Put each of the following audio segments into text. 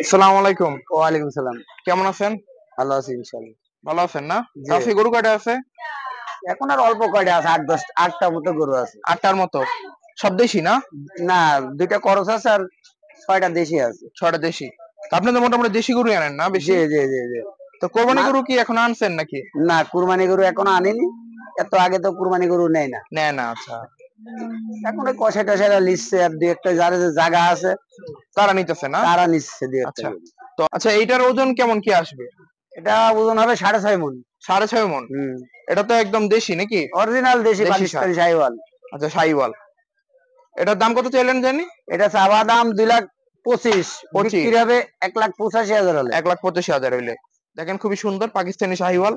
আসসালামু আলাইকুম। ওয়ালাইকুম সালাম। কেমন আছেন? ভালো আছি ইনশাআল্লাহ। ভালো আছেন না? জি। কাছে গরু কয়টা আছে? এখন আর অল্প কয়টা আছে, ৮-১০ ৮টা মতো গরু আছে। ৮ টার মতো। সব দেশি না? না, ২ টা করস আছে আর ৬ টা দেশি আছে। ৬ টা দেশি। তো আপনি তো মোটামুটি দেশি গরুই আনেন না জি, বেশি? জি, জি, জি। তো কোরবানি মা গরু কি এখন আনছেন নাকি? না, কুরবানি গরু এখনো আনিনি। এত আগে তো কুরবানি গরু নেয় না। নেয় না, আচ্ছা। এখন ওই কষাই-টষাইরা লিখছে আর ২ একটা যার যে জায়গা আছে তারা নিতেছে না? তারা নিচ্ছে ২ একটা আচ্ছা। গরু। তো আচ্ছা এইটার ওজন কেমন কি আসবে? এটা ওজন হবে ৬.৫ মণ। ৬.৫ মণ। হুম। এটা তো একদম দেশি নাকি? অরিজিনাল দেশি দেশি ষাঁড়। পাকিস্তানি শাহিওয়াল। আচ্ছা শাহিওয়াল। এটার দাম কত চাইলেন জানি? এটা চাওয়া দাম ২,২৫,০০০, 25 বিক্রি হবে ১,৮৫,০০০ হলে। ১,৮৫,০০০ হইলে। দেখেন খুবই সুন্দর পাকিস্তানি শাহিওয়াল।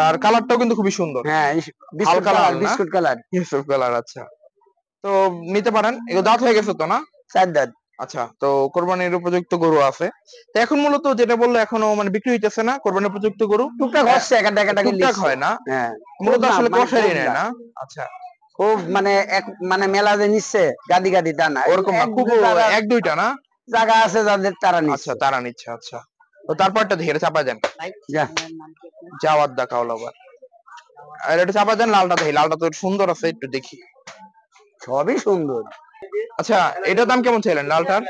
আর কালারটাও কিন্তু খুবই সুন্দর। হ্যাঁ, বিস্কুট হালকা কালার, লাল না? Biscuit colour. ইউসুফ কালার, আচ্ছা। তো নিতে পারেন। এগুলো দাঁত হয়ে গেছে তো না? ৪ দাঁত। আচ্ছা, তো কোরবানির উপযুক্ত গরু আছে। তো এখন মূলত যেটা বললো এখনো মানে বিক্রি হইতেছে না কোরবানির উপযুক্ত গরু। টুকটাক অ্যা হচ্ছে, একাডাকে টুকটাক লিখছে। হয় না। হ্যাঁ, খুব মূলত না আসলে মানে খুব কষারি নেয় না। না। আচ্ছা, খুব মানে মানে মেলা যে নিচ্ছে গাদি গাদি তা না। ওরকম না। এক খুব যারা ১-২ টা না? জায়গা আছে যাদের তারা আচ্ছা, নিচ্ছে। তারা নিচ্ছে, আচ্ছা। তো তারপরটা দেখি এটা চাপা দেন। যা, জাওয়াত দা কাওলাবার। আর এটা চাপা দেন, লালটা দেখি। লালটা তো সুন্দর আছে, একটু দেখি। সবই সুন্দর। আচ্ছা, এটার দাম কেমন চাইলেন লালটার?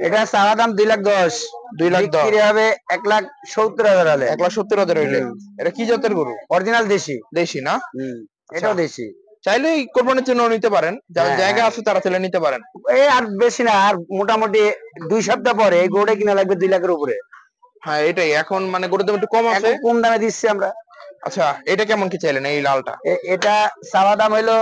এটা চাওয়া দাম ২,১০,০০০, ২,১০,০০০। বিক্রি হবে ১,৭০,০০০ হলে। ১,৭০,০০০ হইলে। হুম। এটা কি জাতের গরু? অরিজিনাল দেশি। দেশি না? হুম। আচ্ছা। এটাও দেশি। চাইলেই কোরবানির জন্য নিতে পারেন। যাদের হ্যাঁ, জায়গা হ্যাঁ। আছে তারা চাইলে নিতে পারেন। এই আর বেশি না, আর মোটামুটি ২ সপ্তাহ পরে এই গরুটা কিনা লাগবে ২,০০,০০০ উপরে। হ্যাঁ, এটাই। এখন মানে গরুর দাম একটু কম আছে। এখন কম দামে দিচ্ছি আমরা। আচ্ছা, এটা কেমন কি চাইলেন এই লালটা? এটা চাওয়া দাম হইলো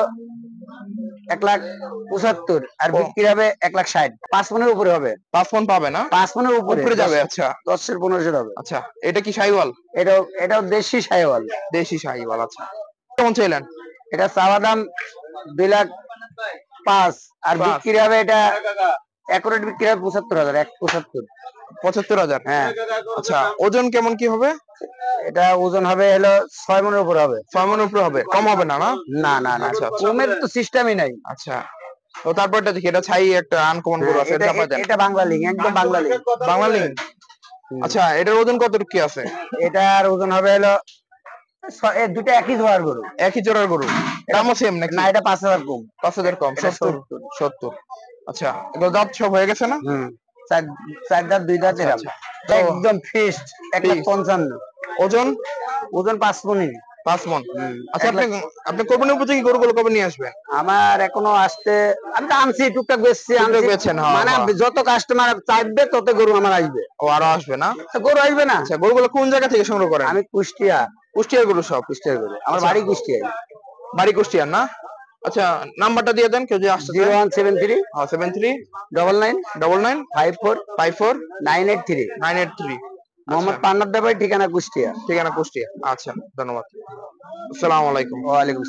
১,৭৫,০০০ আর কম। বিক্রি হবে ১,৬০,০০০। ৫ মণের উপরে হবে। ৫ মণ পাবে না? ৫ মণের উপরে উপরে ১০, যাবে, আচ্ছা। ১০-এর ১৫-এর হবে। আচ্ছা, এটা কি শাহিওয়াল? এটাও দেশি শাহিওয়াল। দেশি শাহিওয়াল, আচ্ছা। কেমন চাইলেন? এটা চাওয়া দাম ২,৫,০০০ আর ৫ বিক্রি হবে এটা একুরেট বিক্রি হবে ৭৫,০০০, ১,৭৫,০০০। ৭৫,০০০। হ্যাঁ। আচ্ছা, ওজন কেমন কি হবে? এটা ওজন হবে হলো ৬ মণের উপরে হবে। ৬ মণের উপরে হবে। কম হবে না, না? না, না, না। আচ্ছা, আচ্ছা। কমের তো সিস্টেমই নাই। আচ্ছা। তো তারপরটা দেখি। এটা ছাই একটা আনকমন গরু হ্যাঁ, আছে। এটা এটা চাপা দেন। এটা বাংলা লিঙ্ক, একদম বাংলা লিঙ্ক। বাংলা লিঙ্ক। হুম। আচ্ছা, এটার ওজন কতটুকু কি আছে? এটার ওজন হবে হলো এ দুটো একই জোয়ার গরু। একই জোড়ার গরু। এটা দামও সেম নাকি? না, এটা ৫,০০০ কম। ৫,০০০ কম। এটা ৭০? ৭০। ৭০। আচ্ছা, এগুলো দাঁত সব হয়ে গেছে না? হুম। ৪ দাঁত ২ দাঁত আচ্ছা, এরম। আচ্ছা। তো একদম ফিক্সড ফিক্স ১,৫৫,০০০। ওজন ওজন ৫ মণই। ৫ মণ। হুম। আচ্ছা, ১,০০,০০০। আপনি কোরবানির উপযোগী গরুগুলো কবে নিয়ে আসবেন? আমার এখনো আসতে, আমি তো আনছি টুকটাক বেচছি টুকটাক আনছি। বেচছেন, হ্যাঁ, মানে হ্যাঁ। যত কাস্টমার চাইবে তত গরু আমার আসবে। ও আরো আসবে না? তো গরু আসবে না? আচ্ছা, গরুগুলো কোন জায়গা থেকে সংগ্রহ করেন? আমি কুষ্টিয়া। কুষ্টিয়ার গরু সব? কুষ্টিয়ার গরু। আমার আচ্ছা, বাড়ি কুষ্টিয়ায়। বাড়ি কুষ্টিয়ার না? আচ্ছা, নাম্বারটা দিয়ে দেন কেউ যদি আসতে চায়। 0173 হ্যাঁ, 73 99 99 54 54 983। 983। আচ্ছা, মোহাম্মদ পান্নার ব্যাপারী, ঠিকানা কুষ্টিয়া। ঠিকানা কুষ্টিয়া। আচ্ছা, ধন্যবাদ। আসসালামু আলাইকুম। ওয়ালাইকুম